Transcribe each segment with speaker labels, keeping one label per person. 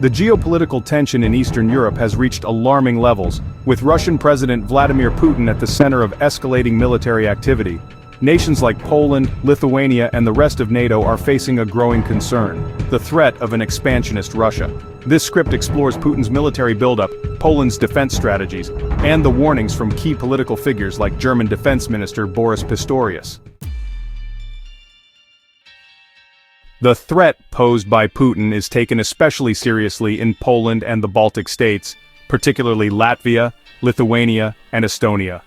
Speaker 1: The geopolitical tension in Eastern Europe has reached alarming levels, with Russian President Vladimir Putin at the center of escalating military activity. Nations like Poland, Lithuania, and the rest of NATO are facing a growing concern: the threat of an expansionist Russia. This script explores Putin's military buildup, Poland's defense strategies, and the warnings from key political figures like German Defense Minister Boris Pistorius. The threat posed by Putin is taken especially seriously in Poland and the Baltic states, particularly Latvia, Lithuania, and Estonia.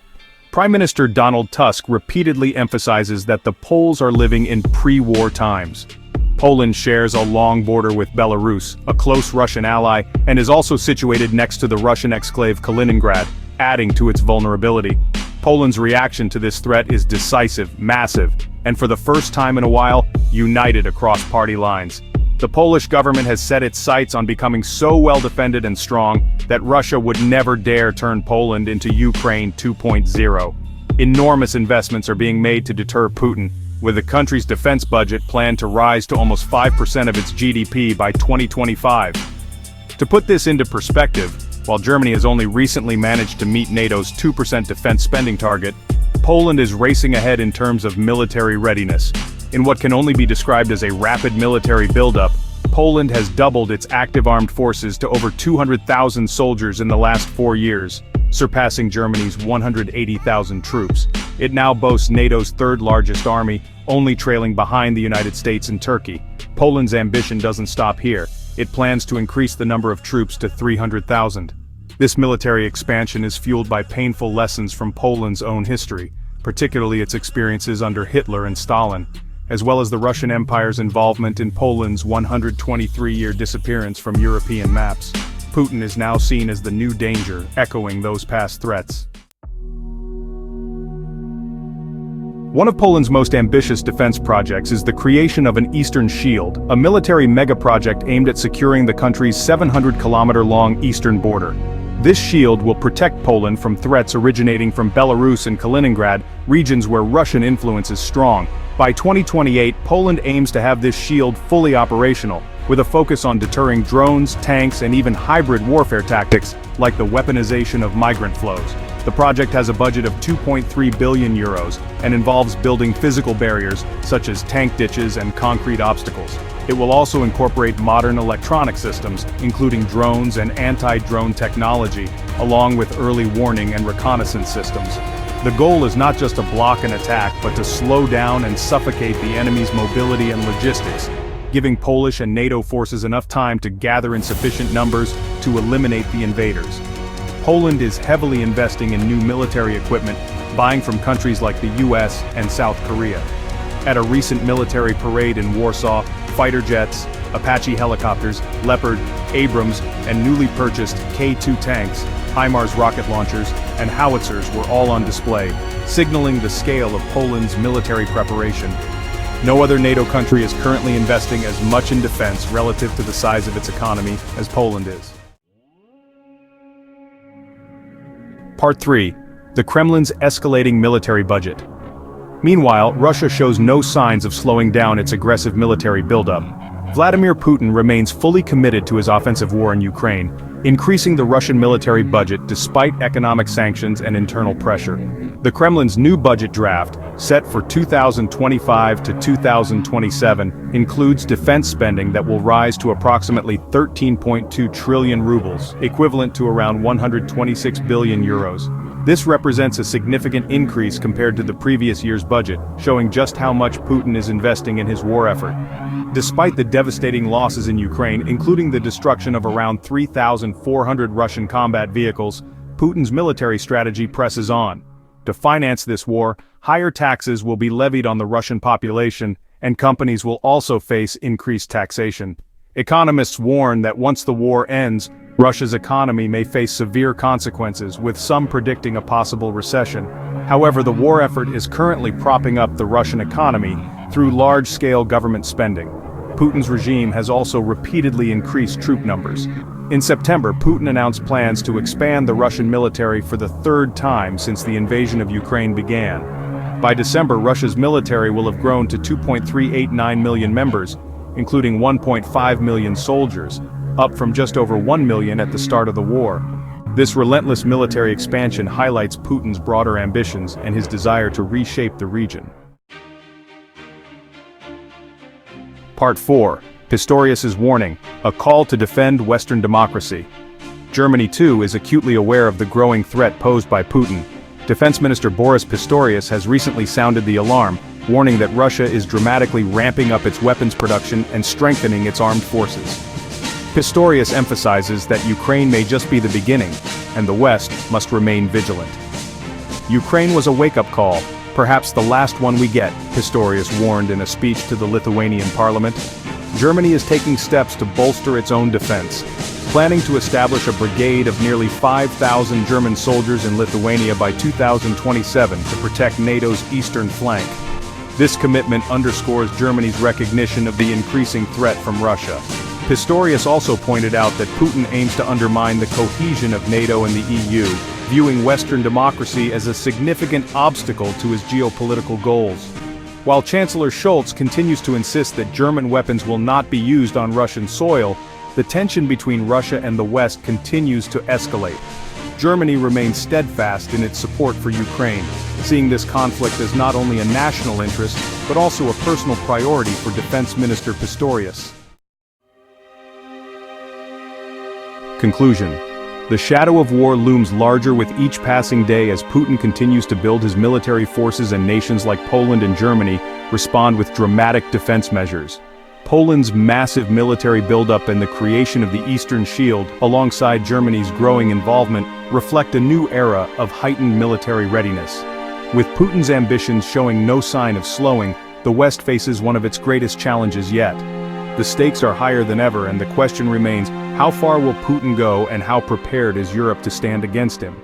Speaker 1: Prime Minister Donald Tusk repeatedly emphasizes that the Poles are living in pre-war times. Poland shares a long border with Belarus, a close Russian ally, and is also situated next to the Russian exclave Kaliningrad, adding to its vulnerability. Poland's reaction to this threat is decisive, massive, and for the first time in a while, united across party lines. The Polish government has set its sights on becoming so well defended and strong that Russia would never dare turn Poland into Ukraine 2.0. Enormous investments are being made to deter Putin, with the country's defense budget planned to rise to almost 5% of its GDP by 2025. To put this into perspective, while Germany has only recently managed to meet NATO's 2% defense spending target, Poland is racing ahead in terms of military readiness. In what can only be described as a rapid military buildup, Poland has doubled its active armed forces to over 200,000 soldiers in the last 4 years, surpassing Germany's 180,000 troops. It now boasts NATO's third-largest army, only trailing behind the United States and Turkey. Poland's ambition doesn't stop here. It plans to increase the number of troops to 300,000. This military expansion is fueled by painful lessons from Poland's own history, particularly its experiences under Hitler and Stalin, as well as the Russian Empire's involvement in Poland's 123-year disappearance from European maps. Putin is now seen as the new danger, echoing those past threats. One of Poland's most ambitious defense projects is the creation of an Eastern Shield, a military mega-project aimed at securing the country's 700-kilometer-long eastern border. This shield will protect Poland from threats originating from Belarus and Kaliningrad, regions where Russian influence is strong. By 2028, Poland aims to have this shield fully operational, with a focus on deterring drones, tanks, and even hybrid warfare tactics, like the weaponization of migrant flows. The project has a budget of 2.3 billion euros, and involves building physical barriers, such as tank ditches and concrete obstacles. It will also incorporate modern electronic systems, including drones and anti-drone technology, along with early warning and reconnaissance systems. The goal is not just to block an attack, but to slow down and suffocate the enemy's mobility and logistics, giving Polish and NATO forces enough time to gather in sufficient numbers to eliminate the invaders. Poland is heavily investing in new military equipment, buying from countries like the US and South Korea. At a recent military parade in Warsaw, fighter jets, Apache helicopters, Leopard, Abrams, and newly purchased K-2 tanks, HIMARS rocket launchers, and howitzers were all on display, signaling the scale of Poland's military preparation. No other NATO country is currently investing as much in defense relative to the size of its economy as Poland is. Part 3. The Kremlin's escalating military budget. Meanwhile, Russia shows no signs of slowing down its aggressive military buildup. Vladimir Putin remains fully committed to his offensive war in Ukraine, increasing the Russian military budget despite economic sanctions and internal pressure. The Kremlin's new budget draft, set for 2025 to 2027, includes defense spending that will rise to approximately 13.2 trillion rubles, equivalent to around 126 billion euros. This represents a significant increase compared to the previous year's budget, showing just how much Putin is investing in his war effort. Despite the devastating losses in Ukraine, including the destruction of around 3,400 Russian combat vehicles, Putin's military strategy presses on. To finance this war, higher taxes will be levied on the Russian population, and companies will also face increased taxation. Economists warn that once the war ends, Russia's economy may face severe consequences, with some predicting a possible recession. However, the war effort is currently propping up the Russian economy through large-scale government spending. Putin's regime has also repeatedly increased troop numbers. In September, Putin announced plans to expand the Russian military for the third time since the invasion of Ukraine began. By December, Russia's military will have grown to 2.389 million members, including 1.5 million soldiers. up from just over 1 million at the start of the war. This relentless military expansion highlights Putin's broader ambitions and his desire to reshape the region. Part 4. Pistorius' warning, a call to defend Western democracy. Germany too is acutely aware of the growing threat posed by Putin. Defense Minister Boris Pistorius has recently sounded the alarm, warning that Russia is dramatically ramping up its weapons production and strengthening its armed forces. Pistorius emphasizes that Ukraine may just be the beginning, and the West must remain vigilant. Ukraine was a wake-up call, perhaps the last one we get, Pistorius warned in a speech to the Lithuanian parliament. Germany is taking steps to bolster its own defense, planning to establish a brigade of nearly 5,000 German soldiers in Lithuania by 2027 to protect NATO's eastern flank. This commitment underscores Germany's recognition of the increasing threat from Russia. Pistorius also pointed out that Putin aims to undermine the cohesion of NATO and the EU, viewing Western democracy as a significant obstacle to his geopolitical goals. While Chancellor Scholz continues to insist that German weapons will not be used on Russian soil, the tension between Russia and the West continues to escalate. Germany remains steadfast in its support for Ukraine, seeing this conflict as not only a national interest, but also a personal priority for Defense Minister Pistorius. Conclusion. The shadow of war looms larger with each passing day as Putin continues to build his military forces, and nations like Poland and Germany respond with dramatic defense measures. Poland's massive military buildup and the creation of the Eastern Shield, alongside Germany's growing involvement, reflect a new era of heightened military readiness. With Putin's ambitions showing no sign of slowing, the West faces one of its greatest challenges yet. The stakes are higher than ever, and the question remains, how far will Putin go and how prepared is Europe to stand against him?